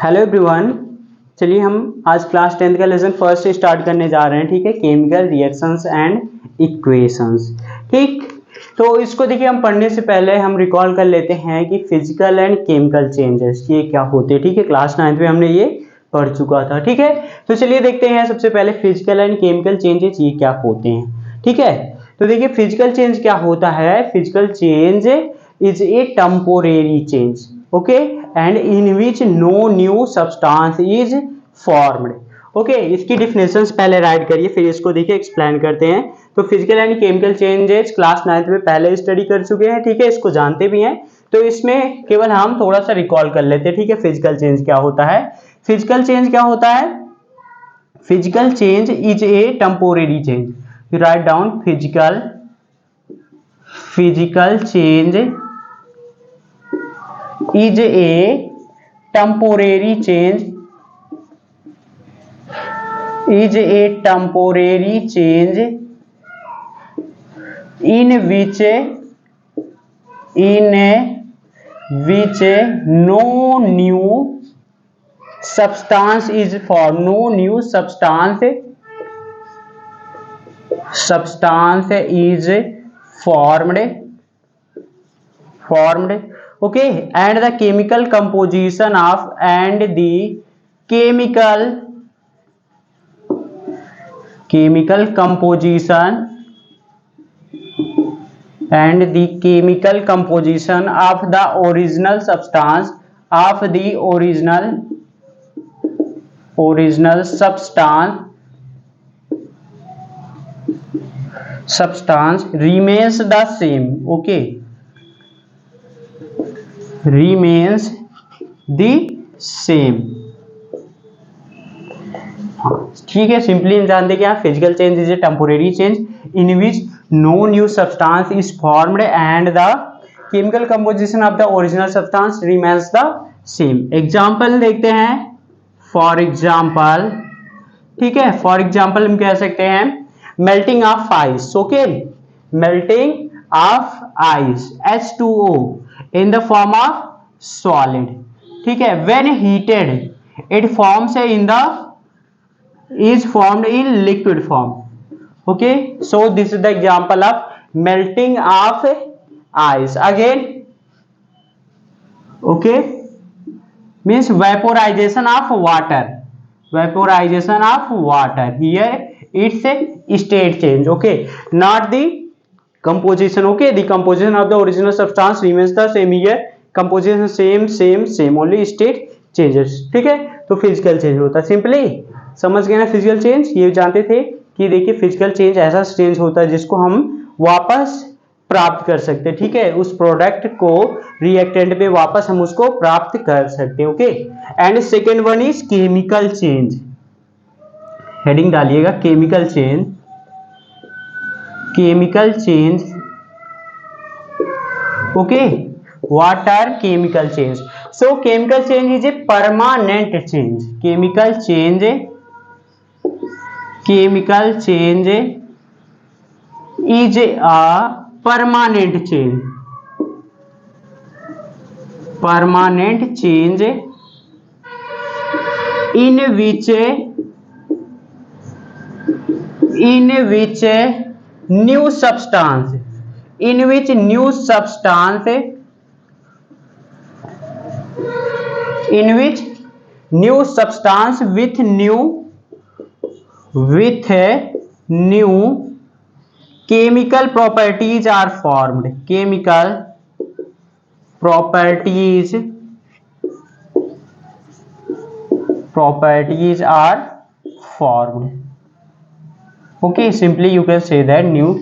Hello everyone. चलिए हम आज क्लास 10th का लेसन फर्स्ट स्टार्ट करने जा रहे हैं। ठीक है, केमिकल रिएक्शंस एंड इक्वेशंस। ठीक, तो इसको देखिए हम पढ़ने से पहले हम रिकॉल कर लेते हैं कि फिजिकल एंड केमिकल चेंजेस ये क्या होते हैं। ठीक है, क्लास 9th में हमने ये पढ़ चुका था। ठीक है, तो चलिए देखते हैं सबसे पहले फिजिकल एंड केमिकल चेंजेस ये क्या होते हैं। ठीक है, तो देखिए फिजिकल चेंज क्या होता है। Physical change is a temporary change, okay, and in which no new substance is formed. Okay, इसकी डिफिनेशंस पहले राइट करिए, फिर इसको देखिए एक्सप्लेन करते हैं। तो physical and chemical changes class 9th में पहले स्टडी कर चुके हैं। ठीक है, इसको जानते भी हैं, तो इसमें केवल हम थोड़ा सा रिकॉल कर लेते हैं। ठीक है, फिजिकल चेंज क्या होता है। फिजिकल चेंज क्या होता है। Physical change is a temporary change. Write down physical change is a temporary change in which no new substance is formed. No new substance is formed. Okay, and the chemical composition of and the chemical composition of the original substance remains the same. Okay, remains the same. ठीक है, simply जानते क्या physical change is a temporary change in which no new substance is formed and the chemical composition of the original substance remains the same. Example देखते हैं। For example, ठीक है, for example हम कह सकते हैं melting of ice. Okay, melting of ice H2O in the form of solid. ठीक है, when heated it forms is formed in liquid form. Okay, so this is the example of melting of ice. Again, okay, means vaporization of water. Here it's a state change. Okay, not the composition. Okay, the composition of the original substance remains the same. Here composition same, only state changes. ठीक है, तो physical change होता है। Simply समझ गए ना physical change. ये जानते थे कि देखिए फिजिकल चेंज ऐसा चेंज होता है जिसको हम वापस प्राप्त कर सकते हैं। ठीक है, उस प्रोडक्ट को रिएक्टेंट पे वापस हम उसको प्राप्त कर सकते हैं। Okay, and second one is chemical change. Heading डालिएगा chemical change. Okay, what are chemical change? So chemical change is a permanent change. Chemical change is a permanent change in which new substance with new chemical properties are formed. Chemical properties are formed. Okay, simply you can say that new.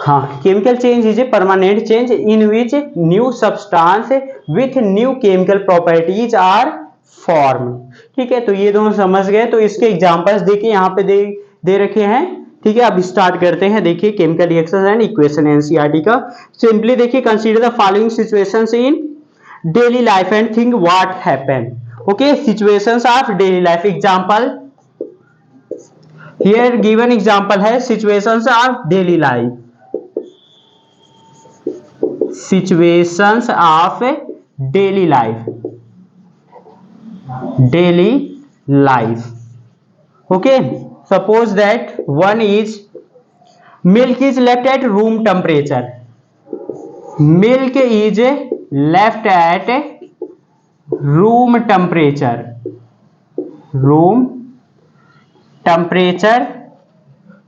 हाँ, chemical change is a permanent change in which new substance with new chemical properties are form. ठीक है, तो ये दोनों समझ गए। तो इसके एग्जांपल्स देखिए यहाँ पे दे रखे हैं। ठीक है, अब स्टार्ट करते हैं। देखिए chemical reaction and equation NCERT का। सिंपली देखिए consider the following situations in daily life and think what happen. Okay, situations of daily life. Example here given example है situations of daily life. situations of daily life. daily life. Okay, suppose that one is milk is left at room temperature. Milk is left at room temperature. Room temperature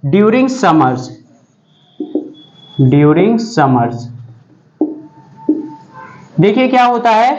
during summers. During summers. देखिए क्या होता है,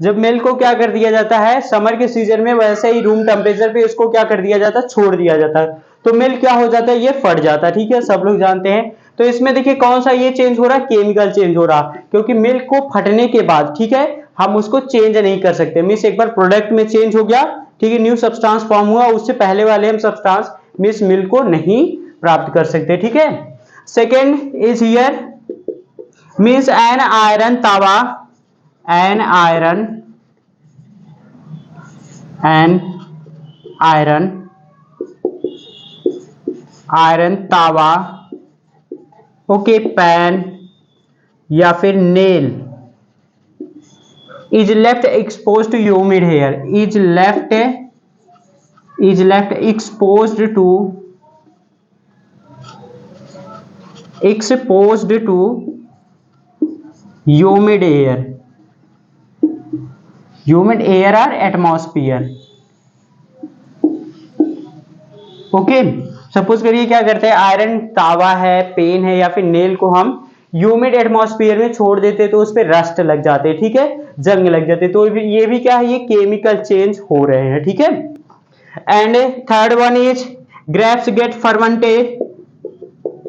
जब milk को क्या कर दिया जाता है समर के सीजन में, वैसे ही रूम टेम्परेचर पे इसको क्या कर दिया जाता है, छोड़ दिया जाता है, तो मिल्क क्या हो जाता है, ये फट जाता है। ठीक है, सब लोग जानते हैं। तो इसमें देखिए कौन सा ये चेंज हो रहा है, केमिकल चेंज हो रहा, क्योंकि मिल्क को फटने के बाद, ठीक है, हम उसको चेंज नहीं कर सकते। मीन्स एक बार प्रोडक्ट में चेंज हो गया, ठीक है, न्यू सब्सटेंस फॉर्म हुआ, उससे पहले वाले हम सब्सटेंस मीन्स मिल्क को नहीं प्राप्त कर सकते। ठीक है, second is here means an iron तावा, an iron तावा, ओके, पैन या फिर nail is left exposed to humid air, is left exposed to humid air, humid air और एटमॉस्फेयर। ओके, सपोज करिए क्या करते हैं, आयरन तावा है, पेन है या फिर नेल को हम ह्यूमिड एटमॉस्फेयर में छोड़ देते तो उस पर रस्ट लग जाते, ठीक है, जंग लग जाते, तो ये भी क्या है, ये केमिकल चेंज हो रहे हैं। ठीक है, and third one is grapes get fermented.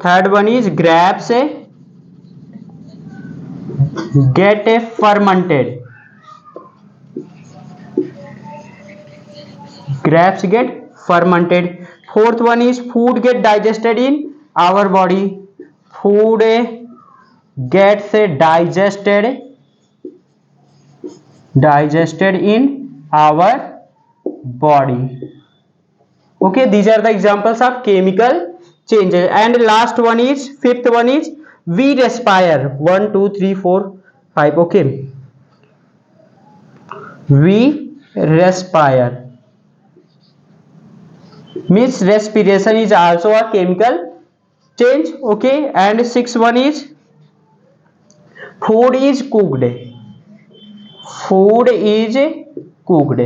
Third one is grapes get fermented, grapes get fermented. Fourth one is food get digested in our body. Food gets digested in our body. Okay, these are the examples of chemical changes. And last one is, fifth one is we respire. 1 2 3 4 5. Okay, we respire means respiration is also a chemical change. Okay, and sixth one is food is cooked. Food is cooked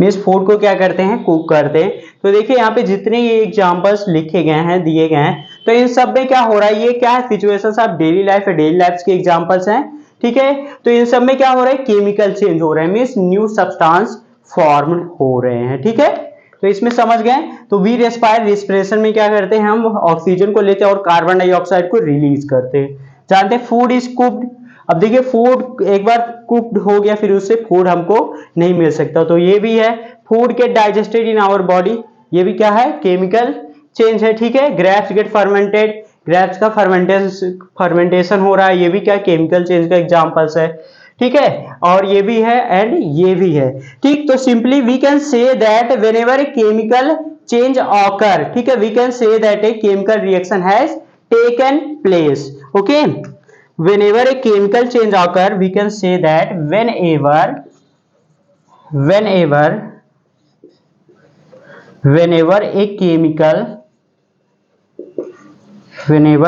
means food को क्या करते हैं, cook करते हैं। तो देखिए यहाँ पे जितने ये एग्जांपल्स लिखे गए हैं, दिए गए हैं, तो इन सब में क्या हो रहा है, ये क्या है, सिचुएशंस ऑफ डेली लाइफ है, डेली लाइफ के एग्जांपल्स हैं। ठीक है, तो इन सब में क्या हो रहा है, केमिकल चेंज हो रहे हैं, मीन्स न्यू सब्सटेंस फॉर्म हो रहे हैं। ठीक है, तो इसमें समझ गए। तो वी रेस्पायर, रेस्पिरेशन में क्या करते हैं, हम ऑक्सीजन को लेते हैं और कार्बन डाइऑक्साइड को रिलीज करते हैं। जानते हैं फूड इज कुक्ड। अब देखिए फूड एक बार कुक्ड हो गया, फिर उससे फूड हमको नहीं मिल सकता, तो ये भी है food get digested in our body, ये भी क्या है, केमिकल चेंज है। ठीक है, ग्रेप्स गेट फर्मेंटेड, ग्रेप्स का फर्मेंटेशन हो रहा है, ये भी क्या केमिकल चेंज का एग्जांपल्स है। ठीक है, और ये भी है एंड ये भी है। ठीक, तो simply we can say that whenever a chemical change occur, ठीक है, we can say that a chemical reaction has taken place. Okay, whenever a chemical change occur, we can say that whenever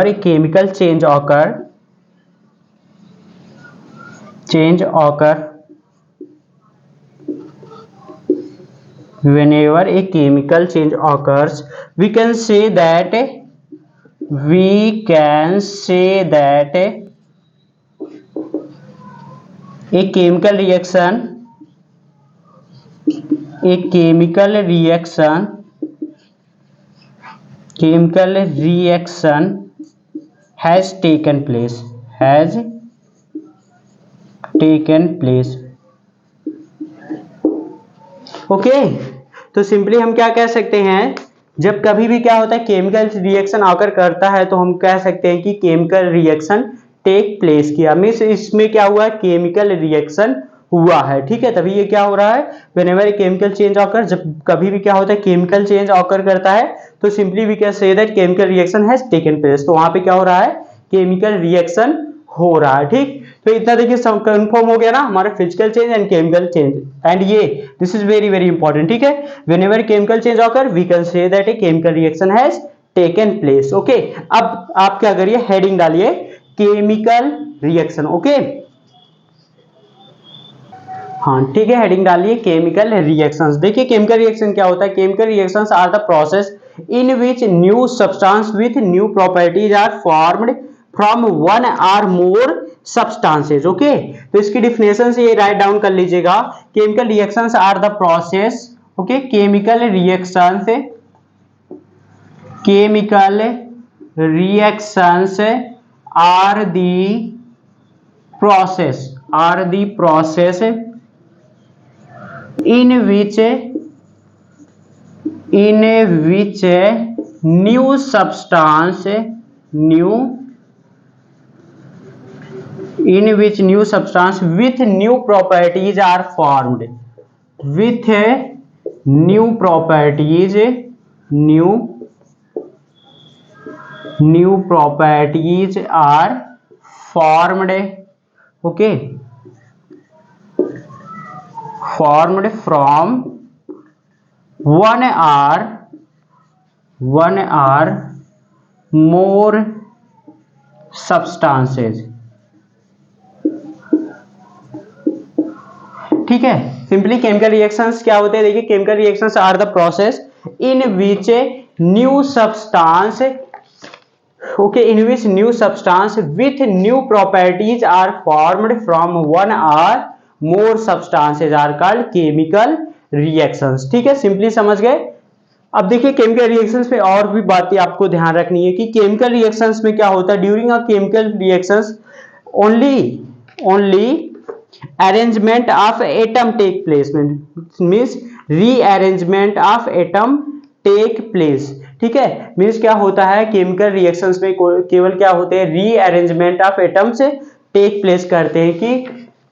a chemical change occur whenever a chemical change occurs, we can say that a chemical reaction has taken place, okay. तो simply हम क्या कह सकते हैं, जब कभी भी क्या होता है केमिकल रिएक्शन आकर करता है, तो हम कह सकते हैं कि केमिकल रिएक्शन टेक प्लेस किया, मीन्स इसमें क्या हुआ, केमिकल रिएक्शन हुआ है। ठीक है, तभी ये क्या हो रहा है, whenever a chemical change occur, जब कभी भी क्या होता है केमिकल चेंज ऑकर करता है, तो simply we can say that chemical reaction has taken place, तो वहां पे क्या हो रहा है, केमिकल रिएक्शन हो रहा है। ठीक, तो इतना देखिए कंफर्म हो गया ना हमारा physical change and chemical change. And ये this is very very important. ठीक है, whenever chemical change occur we can say that a chemical reaction has taken place. Okay, अब आप क्या करिए, हेडिंग डालिए केमिकल रिएक्शन। ओके, हाँ ठीक है, हेडिंग डालिए केमिकल रिएक्शंस। देखिए केमिकल रिएक्शन क्या होता है, chemical reactions are the process in which new substance with new properties are formed from one or more substances. Okay, तो इसकी डिफिनेशन से ये राइट डाउन कर लीजिएगा, chemical reactions are the process, okay, chemical reactions, chemical reactions are the process in which new substance with new properties are formed, with new properties are formed, okay, formed from one or more substances। ठीक है, simply chemical reactions क्या होते हैं, देखिए chemical reactions are the process in which new substance, okay, in which new substance with new properties are formed from one or more substances are called chemical reactions। ठीक है, simply समझ गए। अब देखिए केमिकल रिएक्शंस में और भी बातें आपको ध्यान रखनी है कि केमिकल रिएक्शंस में क्या होता है, during a chemical reactions only arrangement of atom take place, means rearrangement of atom take place. ठीक है, मीन्स क्या होता है केमिकल रिएक्शंस में केवल क्या होते हैं, rearrangement of atoms take place करते हैं कि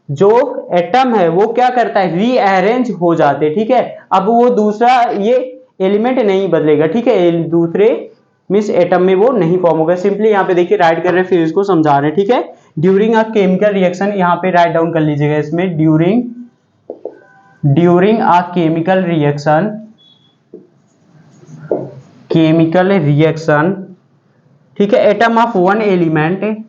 जो एटम है वो क्या करता है, रीअरेंज हो जाते हैं। ठीक है, अब वो दूसरा ये एलिमेंट नहीं बदलेगा। ठीक है, दूसरे मीन्स एटम में वो नहीं फॉर्म होगा। सिंपली यहाँ पे देखिए राइट कर रहे हैं, फिर इसको समझा रहे हैं। ठीक है, ड्यूरिंग अ केमिकल रिएक्शन, यहाँ पे राइट डाउन कर लीजिएगा इसमें, ड्यूरिंग अ केमिकल रिएक्शन, ठीक है, atom of one element,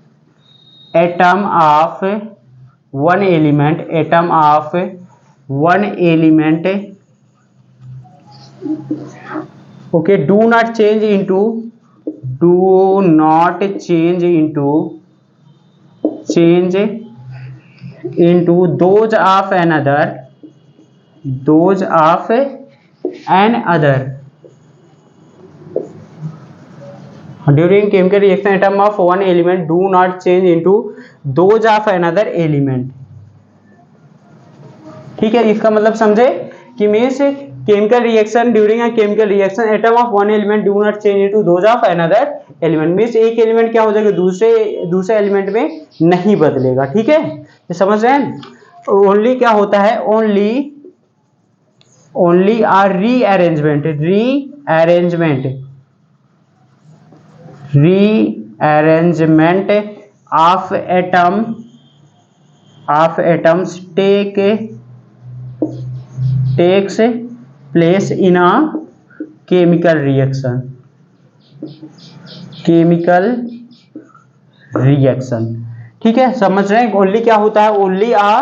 okay, do not change into those of another during chemical reaction atom of one element do not change into those of another element। ठीक है, इसका मतलब समझे कि means chemical reaction, during a chemical reaction atom of one element do not change into those of another element, means एक element क्या हो जाएगा दूसरे एलिमेंट में नहीं बदलेगा। ठीक है, ये समझ रहे हैं। ओनली क्या होता है, only are rearrangement of atoms takes place in a chemical reaction। ठीक है, समझ रहे हैं। ओनली क्या होता है, ओनली आ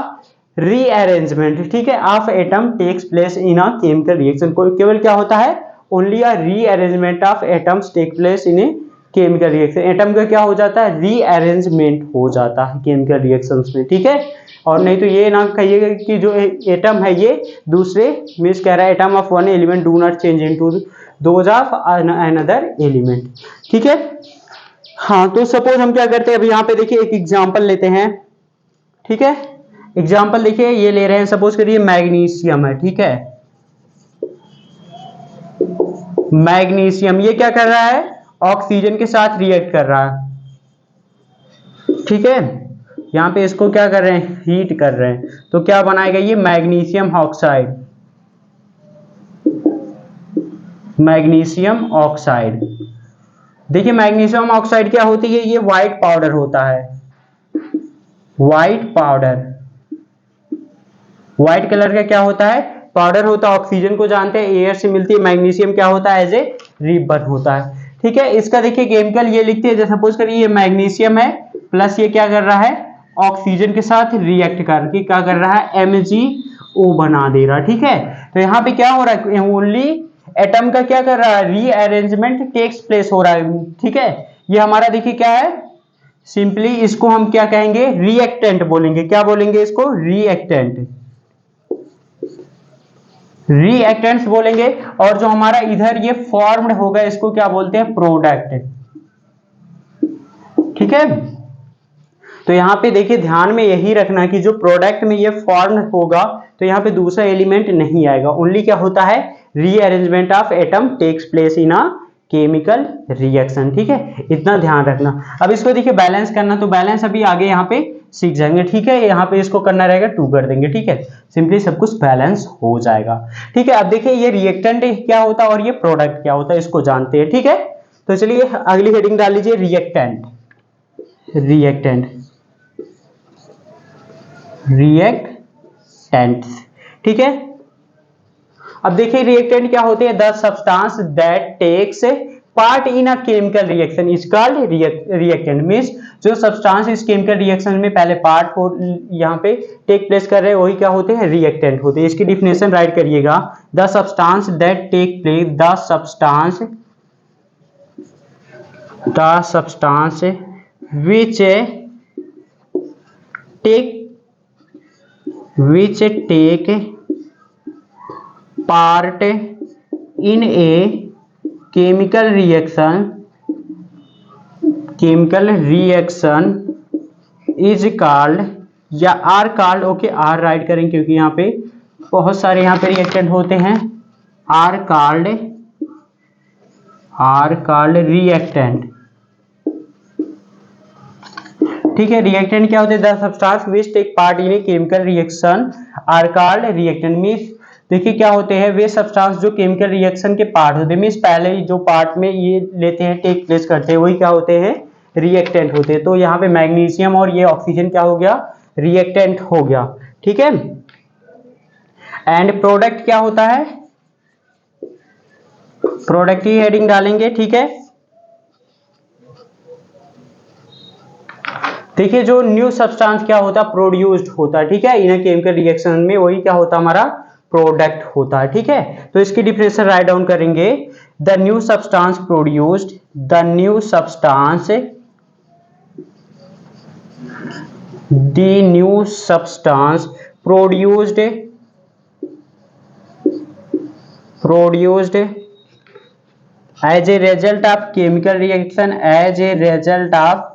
रीअरेंजमेंट, ठीक है, of atom takes place in a chemical reaction. केवल क्या होता है, only a rearrangement of atoms take place in a chemical reaction. Atom का क्या हो जाता है, रीअरेंजमेंट हो जाता है केमिकल रिएक्शंस में। ठीक है, और नहीं तो ये ना कहिएगा कि जो एटम है ये दूसरे, मीन्स कह रहा है atom of one element do not change into those of another element. ठीक है, हाँ, तो सपोज हम क्या करते हैं, अभी यहाँ पे देखिए एक एग्जांपल लेते हैं। ठीक है, एग्जांपल देखिए ये ले रहे हैं, सपोज करिए मैग्नीशियम है। ठीक है, मैग्नीशियम ये क्या कर रहा है, ऑक्सीजन के साथ रिएक्ट कर रहा है। ठीक है, यहाँ पे इसको क्या कर रहे हैं, हीट कर रहे हैं, तो क्या बनाएगा ये मैग्नीशियम ऑक्साइड। देखिए मैग्नीशियम ऑक्साइड क्या होती है, ये व्हाइट पाउडर होता है। व्हाइट पाउडर, व्हाइट कलर का क्या होता है, पाउडर होता है। ऑक्सीजन को जानते हैं एयर से मिलती है, मैग्नीशियम क्या होता है, एज ए रिबन होता है। ठीक है, इसका देखिए केमिकल ये लिखते हैं, जैसे सपोज करिए ये मैग्नीशियम है प्लस ये क्या कर रहा है, ऑक्सीजन के साथ रिएक्ट करके क्या कर रहा है, MgO बना दे रहा है। ठीक है, तो यहाँ पे क्या हो रहा है, ओनली एटम का क्या कर रहा है, रीअरेंजमेंट टेक्स प्लेस हो रहा है। ठीक है, ये हमारा देखिए क्या है, सिंपली इसको हम क्या कहेंगे, रिएक्टेंट बोलेंगे। क्या बोलेंगे इसको, रिएक्टेंट, रिएक्टेंट्स बोलेंगे। और जो हमारा इधर ये फॉर्म्ड होगा इसको क्या बोलते हैं, प्रोडक्ट। ठीक है, तो यहाँ पे देखिए ध्यान में यही रखना कि जो प्रोडक्ट में ये फॉर्म होगा तो यहाँ पे दूसरा एलिमेंट नहीं आएगा, ओनली क्या होता है, rearrangement of atom takes place in a chemical reaction. ठीक है, इतना ध्यान रखना। अब इसको देखिए बैलेंस करना, तो बैलेंस अभी आगे यहाँ पे सीख जाएंगे। ठीक है, यहाँ पे इसको करना रहेगा 2 कर देंगे। ठीक है, सिंपली सब कुछ बैलेंस हो जाएगा। ठीक है, अब देखिए ये रिएक्टेंट क्या होता है और ये प्रोडक्ट क्या होता है, इसको जानते हैं। ठीक है, तो चलिए अगली हेडिंग डाल लीजिए, रिएक्टेंट। Reactant, reactant. ठीक है, अब देखिए रिएक्टेंट क्या होते हैं, the substance that takes part in a chemical reaction is called reactant. Means जो सब्सटेंस इस केमिकल रिएक्शन में पहले पार्ट को यहाँ पे टेक प्लेस कर रहे हैं वही क्या होते हैं, रिएक्टेंट होते हैं। इसकी डिफिनेशन राइट करिएगा, the substance that take place, the substance which take part in a chemical reaction is called, या are called, okay are write करें क्योंकि यहाँ पे बहुत सारे यहाँ पे रिएक्टेंट होते हैं, आर कॉल्ड रिएक्टेंट। ठीक है, रिएक्टेंट क्या होते हैं, the substance which take part in a chemical reaction are called reactant. Means देखिए क्या होते हैं, वे सब्सटेंस जो केमिकल रिएक्शन के पार्ट होते हैं, मींस पहले ही जो पार्ट में ये लेते हैं, टेक प्लेस करते हैं, वही क्या होते हैं, रिएक्टेंट होते हैं। तो यहाँ पे मैग्नीशियम और ये ऑक्सीजन क्या हो गया, रिएक्टेंट हो गया। ठीक है, एंड प्रोडक्ट क्या होता है, प्रोडक्ट की हेडिंग डालेंगे। ठीक है, देखिए जो न्यू सब्सटेंस क्या होता है, प्रोड्यूस्ड होता है। ठीक है, इन केमिकल रिएक्शन में वही क्या होता है, हमारा प्रोडक्ट होता है। ठीक है, तो इसकी डिफिनेशन राइट डाउन करेंगे, the new substance produced, the new substance produced as a result of chemical reaction, as a result of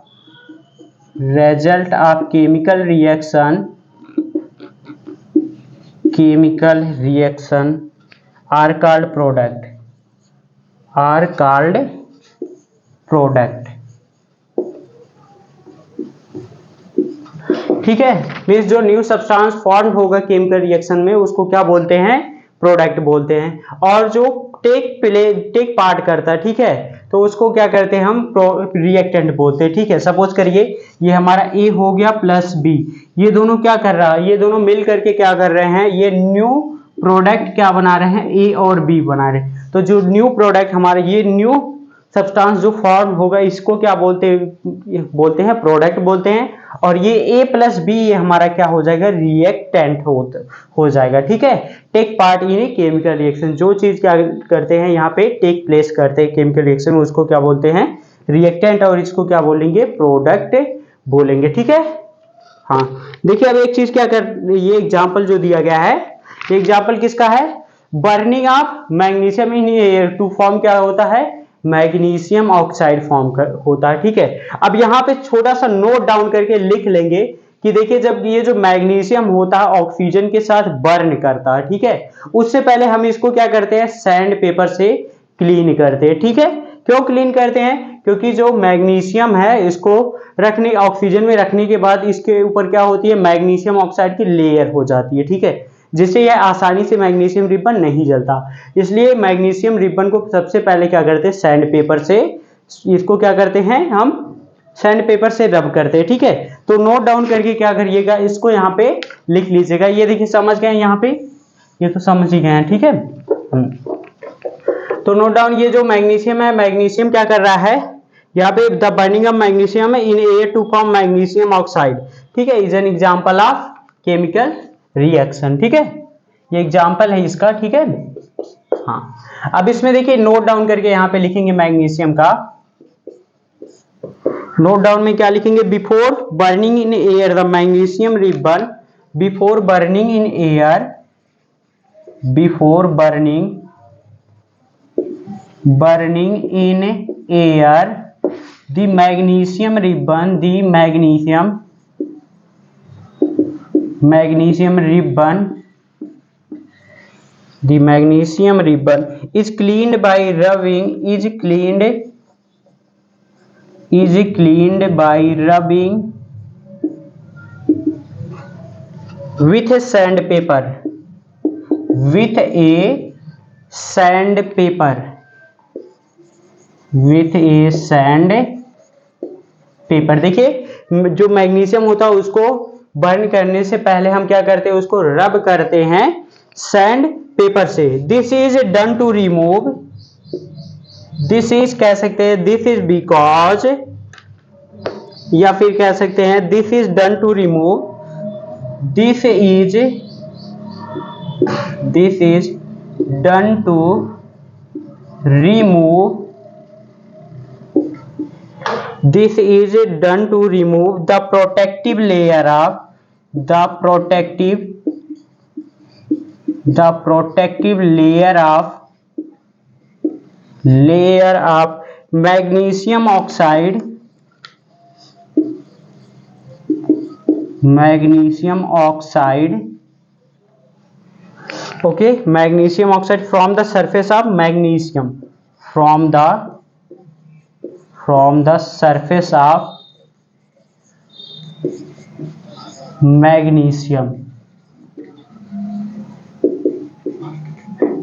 chemical reaction are called product. ठीक है, मींस जो न्यू सब्सटेंस फॉर्म होगा केमिकल रिएक्शन में उसको क्या बोलते हैं, प्रोडक्ट बोलते हैं। और जो टेक पार्ट करता है, ठीक है, तो उसको क्या करते हैं, हम रिएक्टेंट बोलते हैं। ठीक है, सपोज करिए ये हमारा ए हो गया प्लस बी, ये दोनों क्या कर रहा है, ये दोनों मिल करके क्या कर रहे हैं, ये न्यू प्रोडक्ट क्या बना रहे हैं, ए और बी बना रहे हैं। तो जो न्यू प्रोडक्ट हमारे, ये न्यू सब्सटेंस जो फॉर्म होगा इसको क्या बोलते हैं, प्रोडक्ट बोलते हैं। और ये ए प्लस बी ये हमारा क्या हो जाएगा, रिएक्टेंट हो जाएगा। ठीक है, take part in a chemical reaction, जो चीज क्या करते हैं यहाँ पे टेक प्लेस करते हैं केमिकल रिएक्शन में, उसको क्या बोलते हैं, रिएक्टेंट, और इसको क्या बोलेंगे, प्रोडक्ट बोलेंगे। ठीक है, हाँ देखिए अब एक चीज क्या ये एग्जाम्पल जो दिया गया है, एग्जाम्पल किसका है, burning of magnesium in air to form क्या होता है, मैग्नीशियम ऑक्साइड फॉर्म होता है। ठीक है, अब यहाँ पे छोटा सा नोट डाउन करके लिख लेंगे कि देखिए जब ये जो मैग्नीशियम होता है ऑक्सीजन के साथ बर्न करता है, ठीक है, उससे पहले हम इसको क्या करते हैं, सैंड पेपर से क्लीन करते हैं। ठीक है, क्यों क्लीन करते हैं, क्योंकि जो मैग्नीशियम है इसको रखने, ऑक्सीजन में रखने के बाद इसके ऊपर क्या होती है, मैग्नीशियम ऑक्साइड की लेयर हो जाती है। ठीक है, जिससे यह आसानी से मैग्नीशियम रिबन नहीं जलता, इसलिए मैग्नीशियम रिबन को सबसे पहले क्या करते हैं, सैंड पेपर से इसको क्या करते हैं, हम सैंड पेपर से रब करते हैं, ठीक है। तो नोट डाउन करके क्या करिएगा, इसको यहाँ पे लिख लीजिएगा। ये देखिए समझ गए यहाँ पे, ये तो समझ ही गए हैं, ठीक है। तो नोट डाउन, ये जो मैग्नीशियम है, मैग्नीशियम क्या कर रहा है यहाँ पे, the burning of magnesium in air to form magnesium oxide, ठीक है, is an example of chemical reaction, ठीक है, ये एग्जांपल है इसका, ठीक है। हाँ, अब इसमें देखिए नोट डाउन करके यहाँ पे लिखेंगे मैग्नीशियम का। नोट डाउन में क्या लिखेंगे, before burning in air the magnesium ribbon, before burning in air, before burning in air the magnesium ribbon, the magnesium ribbon is cleaned by rubbing, with a sandpaper, with a sandpaper, with a sandpaper। देखिए जो magnesium होता है उसको burn करने से पहले हम क्या करते हैं, उसको रब करते हैं सैंड पेपर से। This is done to remove, this is कह सकते हैं दिस इज बिकॉज, या फिर कह सकते हैं this is done to remove, this is done to remove, this is done to remove the protective layer of magnesium oxide okay, magnesium oxide from the surface of magnesium, from the surface of magnesium,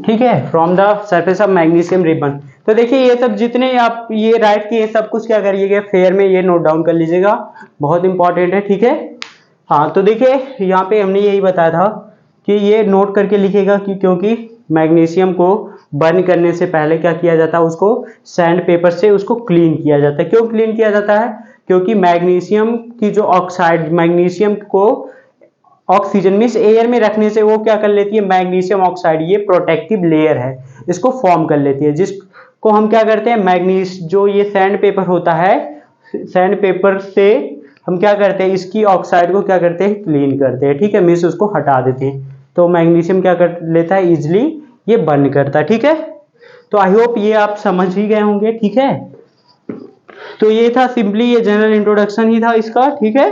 ठीक है, from the surface of magnesium ribbon. तो देखिए ये सब जितने आप ये right किए सब कुछ क्या करिएगा, फेयर में ये नोट डाउन कर लीजिएगा, बहुत इंपॉर्टेंट है, ठीक है। हाँ, तो देखिए यहाँ पे हमने यही बताया था कि ये नोट करके लिखिएगा कि क्योंकि मैग्नीशियम को बर्न करने से पहले क्या किया जाता है, उसको सैंड पेपर से उसको क्लीन किया जाता है। क्यों क्लीन किया जाता है, क्योंकि मैग्नीशियम की जो ऑक्साइड, मैग्नीशियम को ऑक्सीजन मींस एयर में रखने से वो क्या कर लेती है, मैग्नीशियम ऑक्साइड, ये प्रोटेक्टिव लेयर है, इसको फॉर्म कर लेती है, जिसको हम क्या करते हैं, जो ये सैंड पेपर होता है, सैंड पेपर से हम क्या करते हैं, इसकी ऑक्साइड को क्या करते हैं, क्लीन करते हैं, ठीक है, मींस उसको हटा देते हैं। तो मैग्नीशियम क्या कर लेता है, इजिली ये बर्न करता है, ठीक है। तो आई होप ये आप समझ ही गए होंगे, ठीक है। तो ये था सिंपली, ये जनरल इंट्रोडक्शन ही था इसका, ठीक है।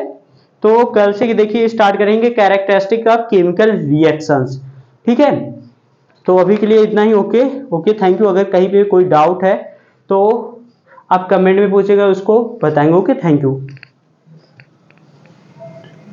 तो कल से देखिए स्टार्ट करेंगे कैरेक्टरिस्टिक ऑफ केमिकल रिएक्शंस, ठीक है। तो अभी के लिए इतना ही, ओके, थैंक यू। अगर कहीं पे कोई डाउट है तो आप कमेंट में पूछेगा, उसको बताएंगे, ओके, थैंक यू।